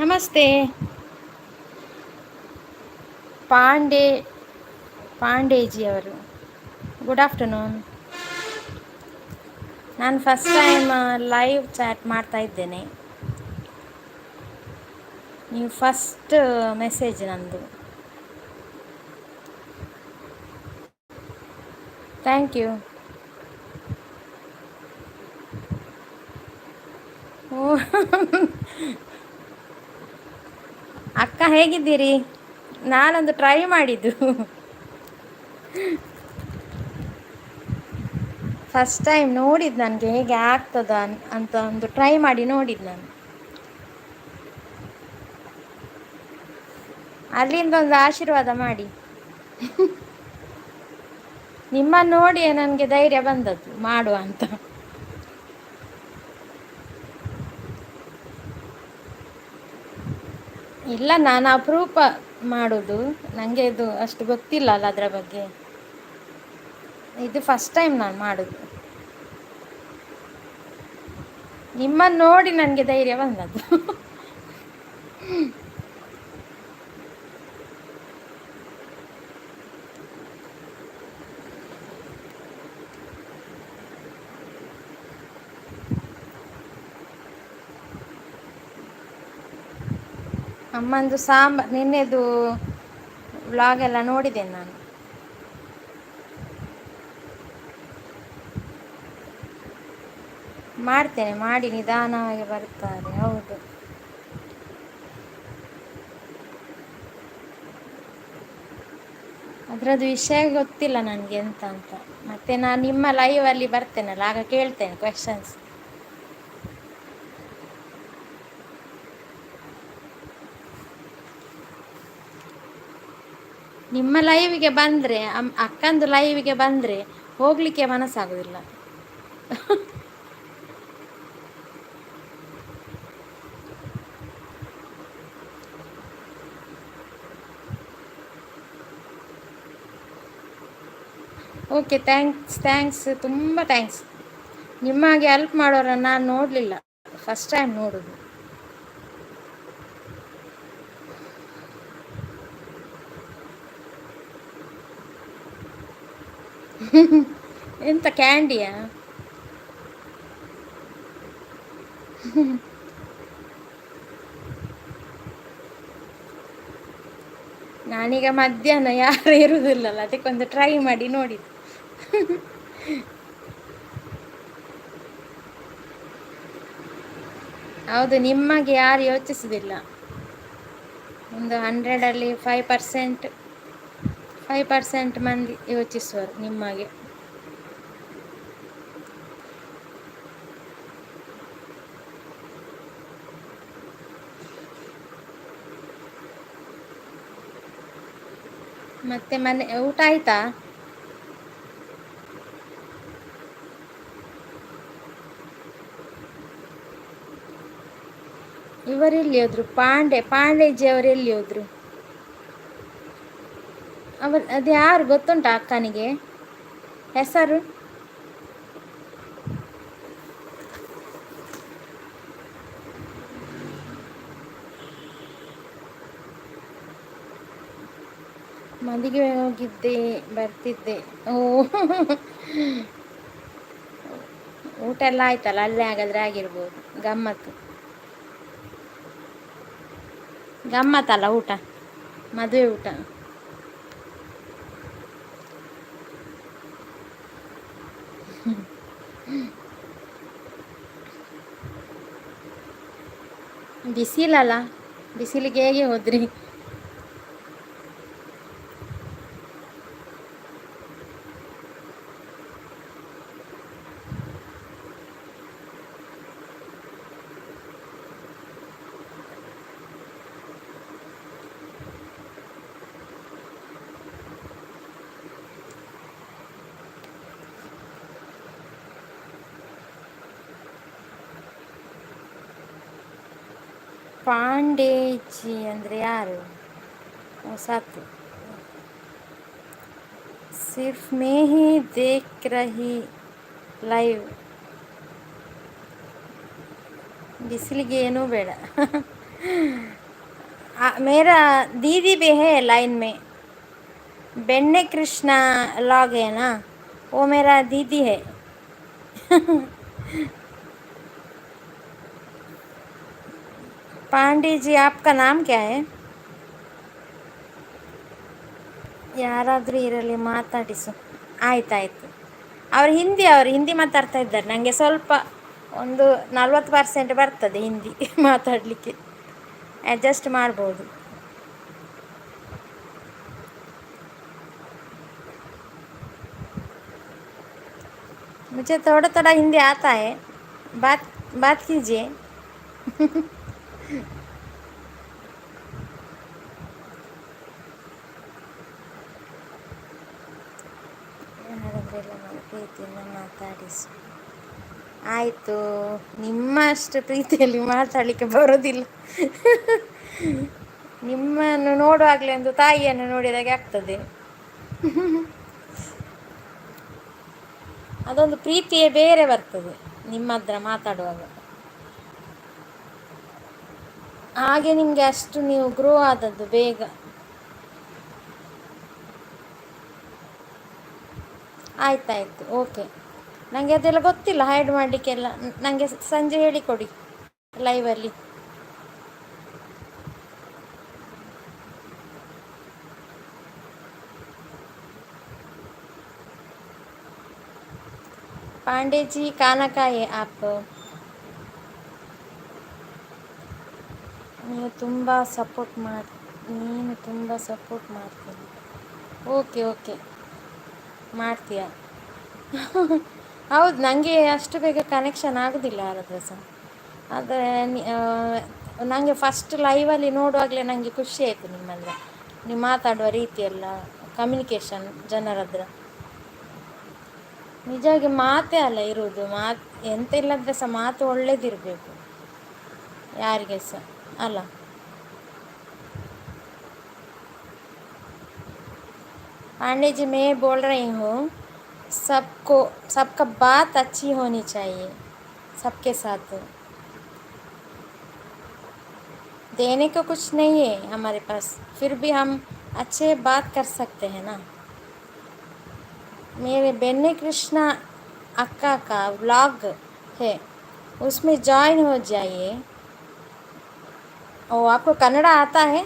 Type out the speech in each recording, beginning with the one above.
ನಮಸ್ತೆ. ಪಾಂಡೆ ಪಾಂಡೇಜಿಯವರು. Good afternoon. ನಾನು ಫಸ್ಟ್ ಟೈಮ್ ಲೈವ್ ಚಾಟ್ ಮಾಡ್ತಾ ಇದ್ದೇನೆ. ನೀವು ಫಸ್ಟ್ ಮೆಸೇಜ್ ನಂದು. Thank you. ಓ ಅಕ್ಕ ಹೇಗಿದ್ದೀರಿ? ನಾನೊಂದು ಟ್ರೈ ಮಾಡಿದ್ದು. ಫಸ್ಟ್ ಟೈಮ್ ನೋಡಿದ್ದು, ನನಗೆ ಹೇಗೆ ಆಗ್ತದ ಅಂತ ಒಂದು ಟ್ರೈ ಮಾಡಿ ನೋಡಿದ್ದು ನಾನು. ಅಲ್ಲಿಂದ ಒಂದು ಆಶೀರ್ವಾದ ಮಾಡಿ. ನಿಮ್ಮನ್ನು ನೋಡಿಯೇ ನನಗೆ ಧೈರ್ಯ ಬಂದದ್ದು ಮಾಡುವ ಅಂತ. ಇಲ್ಲ, ನಾನು ಅಪರೂಪ ಮಾಡೋದು. ನನಗೆ ಇದು ಅಷ್ಟು ಗೊತ್ತಿಲ್ಲ ಅಲ್ಲ ಅದರ ಬಗ್ಗೆ. ಇದು ಫಸ್ಟ್ ಟೈಮ್ ನಾನು ಮಾಡೋದು. ನಿಮ್ಮನ್ನು ನೋಡಿ ನನಗೆ ಧೈರ್ಯ ಬಂದದ್ದು. ಅಮ್ಮಂದು ನಿನ್ನೆದು ವ್ಲಾಗ್ ಎಲ್ಲ ನೋಡಿದ್ದೇನೆ ನಾನು. ಮಾಡ್ತೇನೆ, ಮಾಡಿ ನಿಧಾನವಾಗಿ ಬರ್ತಾರೆ. ಹೌದು, ಅದರದ್ದು ವಿಷಯ ಗೊತ್ತಿಲ್ಲ ನನಗೆ ಎಂತ ಅಂತ. ಮತ್ತೆ ನಾನು ನಿಮ್ಮ ಲೈವಲ್ಲಿ ಬರ್ತೇನಲ್ಲ, ಆಗ ಕೇಳ್ತೇನೆ ಕ್ವೆಶನ್ಸ್. ನಿಮ್ಮ ಲೈವಿಗೆ ಬಂದರೆ, ಅಕ್ಕಂದು ಲೈವಿಗೆ ಬಂದರೆ ಹೋಗಲಿಕ್ಕೆ ಮನಸ್ಸಾಗೋದಿಲ್ಲ. ಓಕೆ, ಥ್ಯಾಂಕ್ಸ್, ತುಂಬ ಥ್ಯಾಂಕ್ಸ್. ನಿಮಗೆ ಹೆಲ್ಪ್ ಮಾಡೋರನ್ನು ನಾನು ನೋಡಲಿಲ್ಲ, ಫಸ್ಟ್ ಟೈಮ್ ನೋಡೋದು. ಎಂತ ಕ್ಯಾಂಡಿಯಾ? ನಾನೀಗ ಮಧ್ಯಾಹ್ನ ಯಾರು ಇರುವುದಿಲ್ಲಲ್ಲ, ಅದಕ್ಕೊಂದು ಟ್ರೈ ಮಾಡಿ ನೋಡಿದ್ದು. ಹೌದು, ನಿಮಗೆ ಯಾರು ಯೋಚಿಸುವುದಿಲ್ಲ. ಒಂದು 100ರಲ್ಲಿ 5% ಮಂದಿ ಯೋಚಿಸುವರು ನಿಮಗೆ. ಮತ್ತೆ ಊಟ ಆಯ್ತಾ? ಇವರೆಲ್ಲಿ ಹೋದ್ರು? ಪಾಂಡೇಜಿ ಅವರು ಎಲ್ಲಿ ಹೋದ್ರು? ಅದು ಯಾರು ಗೊತ್ತುಂಟಾ ಅಕ್ಕನಿಗೆ ಹೆಸರು? ಮದಿಗೆ ಹೋಗಿದ್ದೆ, ಬರ್ತಿದ್ದೆ. ಓ, ಊಟ ಎಲ್ಲ ಆಯ್ತಲ್ಲ ಅಲ್ಲೇ, ಹಾಗಾದ್ರೆ ಆಗಿರ್ಬೋದು. ಗಮ್ಮತ್ತಲ್ಲ ಊಟ, ಮದುವೆ ಊಟ. ಬಿಸಿಲಲ್ಲ, ಬಿಸಿಲಿಗೆ ಹೇಗೆ ಹೋದ್ರಿ? ಪಾಂಡೇಜಿ ಅಂದರೆ ಯಾರು? ಹೊಸತು. ಸಿರ್ಫ್ ಮೇ ಹಿ ದೇಖ್ ರಹಿ ಲೈವ್. ಬಿಸಿಲಿಗೆ ಏನೂ ಬೇಡ. मेरा दीदी भी है लाइन में। बेन्ने कृष्णा लॉग है ना, वो मेरा दीदी है। पांडे जी, आपका नाम क्या है? ಯಾರಾದರೂ ಇರಲಿ, ಮಾತಾಡಿಸು. ಆಯ್ತಾಯ್ತು. ಅವರು ಹಿಂದಿ ಮಾತಾಡ್ತಾ ಇದ್ದಾರೆ. ನನಗೆ ಸ್ವಲ್ಪ ಒಂದು 40% ಬರ್ತದೆ ಹಿಂದಿ ಮಾತಾಡಲಿಕ್ಕೆ, ಅಡ್ಜಸ್ಟ್ ಮಾಡ್ಬೋದು. मुझे थोड़ा थोड़ा हिंदी आता है, बात बात कीजिए. ಯಾರಾದ್ರೆಲ್ಲ ನನ್ನ ಪ್ರೀತಿಯಿಂದ ಮಾತಾಡಿಸು. ಆಯಿತು, ನಿಮ್ಮಷ್ಟು ಪ್ರೀತಿಯಲ್ಲಿ ಮಾತಾಡಲಿಕ್ಕೆ ಬರೋದಿಲ್ಲ. ನಿಮ್ಮನ್ನು ನೋಡುವಾಗಲೇ ಒಂದು ತಾಯಿಯನ್ನು ನೋಡಿದಾಗೆ ಆಗ್ತದೆ. ಅದೊಂದು ಪ್ರೀತಿಯೇ ಬೇರೆ ಬರ್ತದೆ ನಿಮ್ಮ ಹತ್ರ ಮಾತಾಡುವಾಗ. ಹಾಗೆ ನಿಮಗೆ ಅಷ್ಟು ನೀವು ಗ್ರೋ ಆದದ್ದು ಬೇಗ. ಆಯ್ತಾಯ್ತು, ಓಕೆ. ನನಗೆ ಅದೆಲ್ಲ ಗೊತ್ತಿಲ್ಲ, ಹೈಡ್ ಮಾಡಲಿಕ್ಕೆಲ್ಲ. ನನಗೆ ಸಂಜೆ ಹೇಳಿಕೊಡಿ ಲೈವಲ್ಲಿ. पांडे जी खाना खाए आप. ನೀನು ತುಂಬ ಸಪೋರ್ಟ್ ಮಾಡ್ತೀನಿ. ಓಕೆ ಓಕೆ, ಮಾಡ್ತೀಯ. ಹೌದು, ನನಗೆ ಅಷ್ಟು ಬೇಗ ಕನೆಕ್ಷನ್ ಆಗೋದಿಲ್ಲ ಯಾರತ್ರ ಸಹ. ಆದರೆ ನನಗೆ ಫಸ್ಟ್ ಲೈವಲ್ಲಿ ನೋಡುವಾಗಲೇ ನನಗೆ ಖುಷಿ ಆಯಿತು ನಿಮ್ಮಲ್ಲಿ, ನೀವು ಮಾತಾಡುವ ರೀತಿಯೆಲ್ಲ, ಕಮ್ಯುನಿಕೇಷನ್ ಜನರ ಹತ್ರ. ನಿಜವಾಗಿ ಮಾತೇ ಅಲ್ಲ ಇರೋದು, ಎಂತ ಇಲ್ಲದ್ರೆ ಸಹ ಮಾತು ಒಳ್ಳೇದಿರಬೇಕು ಯಾರಿಗೆ ಸಹ, ಅಲ್ಲ? पांडे जी, मैं बोल रही हूँ, सबका बात अच्छी होनी चाहिए, सबके साथ. देने को कुछ नहीं है हमारे पास, फिर भी हम अच्छे बात कर सकते हैं ना. मेरे बेन्ने कृष्णा अक्का का व्लॉग है, उसमें ज्वाइन हो जाइए. ओ, आपको कन्नड़ आता है?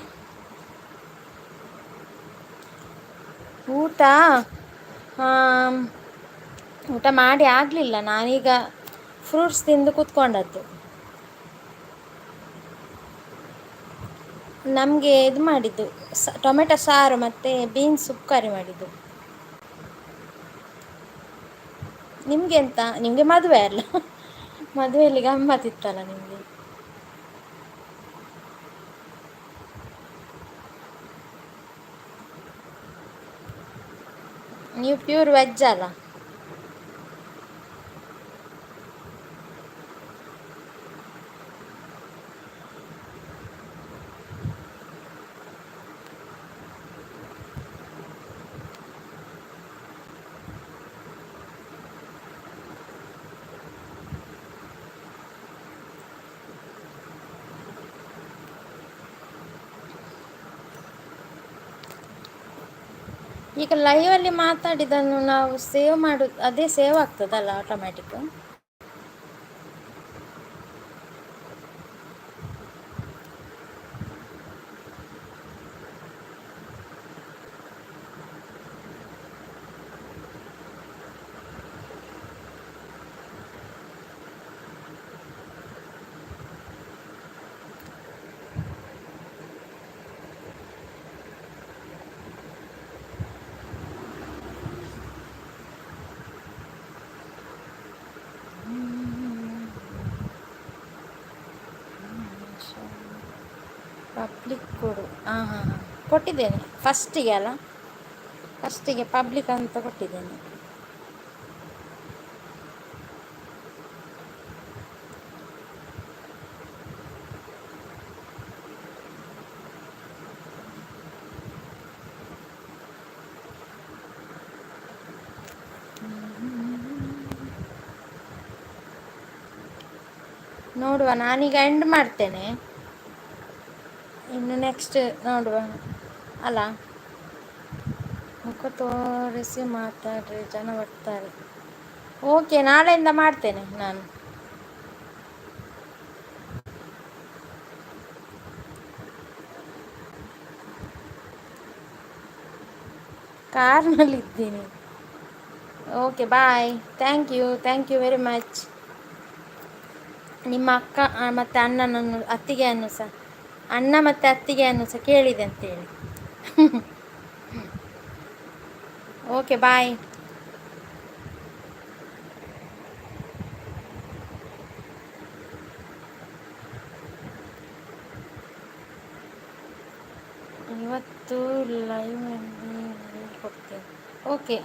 ಊಟ ಊಟ ಮಾಡಿ ಆಗಲಿಲ್ಲ, ನಾನೀಗ ಫ್ರೂಟ್ಸ್ ತಿಂದು ಕೂತ್ಕೊಂಡದ್ದು. ನಮಗೆ ಇದು ಮಾಡಿದ್ದು ಟೊಮೆಟೊ ಸಾರು ಮತ್ತು ಬೀನ್ಸ್ ಉಪ್ಪು ಕರಿ ಮಾಡಿದ್ದು. ನಿಮಗೆ ಎಂತ? ನಿಮಗೆ ಮದುವೆ ಅಲ್ಲ? ಮದುವೆಯಲ್ಲಿ ಗಮ್ಮತ್ತಿತ್ತಲ್ಲ ನಿಮಗೆ. ನೀವು ಪ್ಯೂರ್ ವೆಜ್ ಅಲ್ಲ? ಈಗ ಲೈವಲ್ಲಿ ಮಾತಾಡಿದ್ದನ್ನು ನಾವು ಸೇವ್ ಮಾಡೋದು, ಅದೇ ಸೇವ್ ಆಗ್ತದಲ್ಲ ಆಟೋಮ್ಯಾಟಿಕ್? ಪಬ್ಲಿಕ್ ಕೊಡು. ಹಾಂ ಹಾಂ ಹಾಂ, ಕೊಟ್ಟಿದ್ದೇನೆ ಫಸ್ಟಿಗೆ ಅಲ್ಲ, ಫಸ್ಟಿಗೆ ಪಬ್ಲಿಕ್ ಅಂತ ಕೊಟ್ಟಿದ್ದೇನೆ. ನೋಡುವ, ನಾನೀಗ ಎಂಡ್ ಮಾಡ್ತೇನೆ. ಇನ್ನು ನೆಕ್ಸ್ಟ್ ನೋಡುವ ಅಲ್ಲ. ಮುಖ ತೋರಿಸಿ ಮಾತಾಡ್ರಿ, ಜನ ಬರ್ತಾರೆ. ಓಕೆ, ನಾಳೆಯಿಂದ ಮಾಡ್ತೇನೆ ನಾನು. ಕಾರ್ನಲ್ಲಿದ್ದೀನಿ. Okay, bye. Thank you very much. ನಿಮ್ಮ ಅಕ್ಕ ಮತ್ತು ಅಣ್ಣನನ್ನು ಅತ್ತಿಗೆಯನ್ನು ಸಹ, ಅಣ್ಣ ಮತ್ತು ಅತ್ತಿಗೆಯನ್ನು ಸಹ ಕೇಳಿದೆ ಅಂತೇಳಿ. ಓಕೆ, ಬಾಯ್. ಇವತ್ತು ಲೈವ್ ಕೊಡ್ತೇನೆ. ಓಕೆ.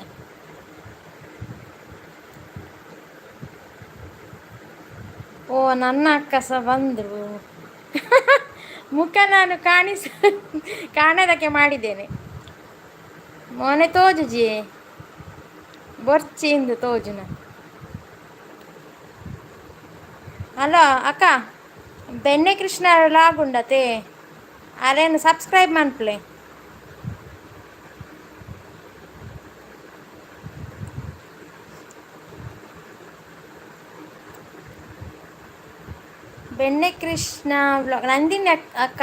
ಓ, ನನ್ನ ಅಕ್ಕ ಸಹ ಬಂದರು. ಮುಖ ನಾನು ಕಾಣೋದಕ್ಕೆ ಮಾಡಿದ್ದೇನೆ. ಮೊನ್ನೆ ತೋಜುಜಿ ಬೊರ್ಚಿಂದು ತೋಜುನ. ಹಲೋ ಅಕ್ಕ, ಬೆಣ್ಣೆ ಕೃಷ್ಣ ಲಾಗುಂಡತೆ ಅರೇನು ಸಬ್ಸ್ಕ್ರೈಬ್ ಮನ್ಪ್ಲೆ. ಬೆಣ್ಣೆ ಕೃಷ್ಣ ವ್ಲಾಗ್ ನಂದಿನಿ ಅಕ್ಕ.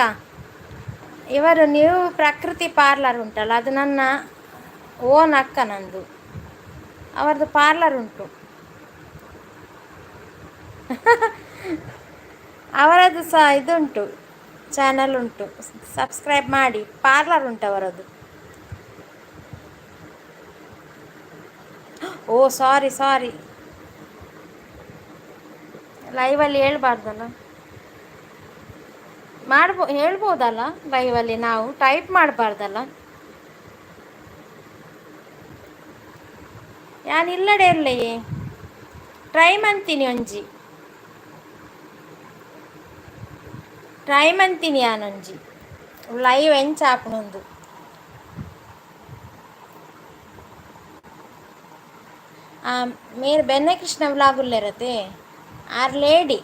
ಇವರು ನೀವು ಪ್ರಕೃತಿ ಪಾರ್ಲರ್ ಉಂಟಲ್ಲ, ಅದು ನನ್ನ ಓನ್ ಅಕ್ಕ, ನಂದು. ಅವರದ್ದು ಪಾರ್ಲರ್ ಉಂಟು. ಅವರದ್ದು ಸಹ ಇದುಂಟು, ಚಾನಲ್ ಉಂಟು, ಸಬ್ಸ್ಕ್ರೈಬ್ ಮಾಡಿ. ಪಾರ್ಲರ್ ಉಂಟು ಅವರದ್ದು. ಓ, ಸಾರಿ. ಲೈವಲ್ಲಿ ಹೇಳ್ಬಾರ್ದಲ್ಲ. ಹೇಳ್ಬೋದಲ್ಲ ಲೈವಲ್ಲಿ, ನಾವು ಟೈಪ್ ಮಾಡಬಾರ್ದಲ್ಲ. ಯಾನ್ ಇಲ್ಲಡೆ ಇರ್ಲೆಯೇ ಟ್ರೈ ಮಂತೀನಿ ಒಂಜಿ ಯಾನೊಂಜಿ ಲೈವ್ ಎಂಚ ಆಪುನೊಂದು. ಮೇರು ಬೆಣ್ಣೆ ಕೃಷ್ಣ ವ್ಲಾಗುಲ್ಲೆರತೆ ಆರ್ ಲೇಡಿ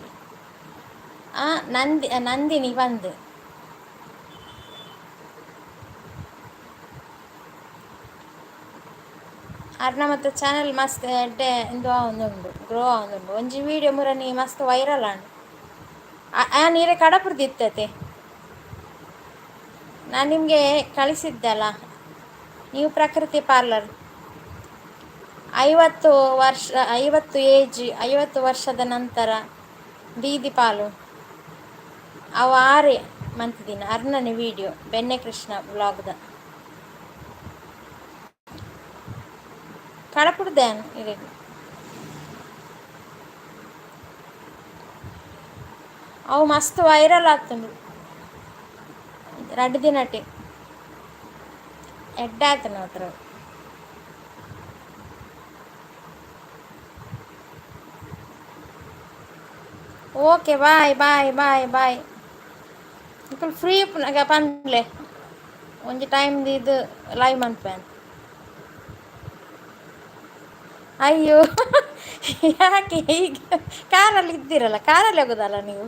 ನಂದಿನಿ ಬಂದು ಅರ್ನ ಮತ್ತು ಚಾನಲ್ ಮಸ್ತ್ ಎಡ್ಡೆ ಇಂದು ಆವೊಂದುಂಡು, ಗ್ರೋ ಆವೊಂದುಂಡು. ಒಂಜಿ ವೀಡಿಯೋ ಮುರನಿ ಮಸ್ತ್ ವೈರಲ್ ಆಂಡು. ಆ ನೀರೇ ಕಡಪುರದಿತ್ತತೆ, ನಾನು ನಿಮಗೆ ಕಳಿಸಿದ್ದೆಲ್ಲ. ನೀವು ಪ್ರಕೃತಿ ಪಾರ್ಲರ್ 50 ವರ್ಷದ ನಂತರ ಬೀದಿ ಪಾಲು ಅವು ಆರೆ ಮಂತಿದ್ದೀನಿ. ಅರ್ನನೆ ವೀಡಿಯೋ ಬೆಣ್ಣೆ ಕೃಷ್ಣ ವ್ಲಾಗ್ದ ಕಡಪುಡ್ದೇನು ಇರೇನು ಅವು ಮಸ್ತ್ ವೈರಲ್ ಆಗ್ತುಂಡು. 2 ದಿನಟೆ ಎಡ್ಡಾಯ್ತು ನೋಡ್ರ. ಓಕೆ, ಬಾಯ್. ఇప్పుడు ಫ್ರೀ ಪನ್ಲೆ ಒಂಜಿ ಟೈಮ್ ಇದು ಲೈವ್ ಮನ್ಪೇನ್. ಅಯ್ಯೋ, ಯಾಕೆ ಈಗ ಕಾರಲ್ಲಿ ಇದ್ದೀರಲ್ಲ, ಕಾರಲ್ಲಿ ಹೋಗೋದಲ್ಲ ನೀವು.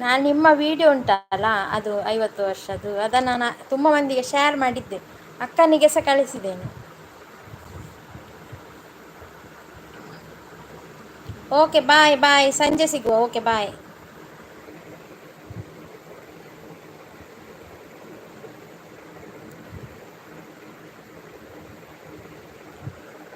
ನಾನು ನಿಮ್ಮ ವಿಡಿಯೋ ಉಂಟಲ್ಲ, ಅದು 50 ವರ್ಷದ್ದು, ಅದನ್ನು ನಾನು ತುಂಬ ಮಂದಿಗೆ ಶೇರ್ ಮಾಡಿದ್ದೆ. ಅಕ್ಕನಿಗೆ ಸಹ ಕಳಿಸಿದ್ದೇನೆ. ಓಕೆ, ಬಾಯ್. ಸಂಜೆ ಸಿಗುವ. ಓಕೆ, ಬಾಯ್.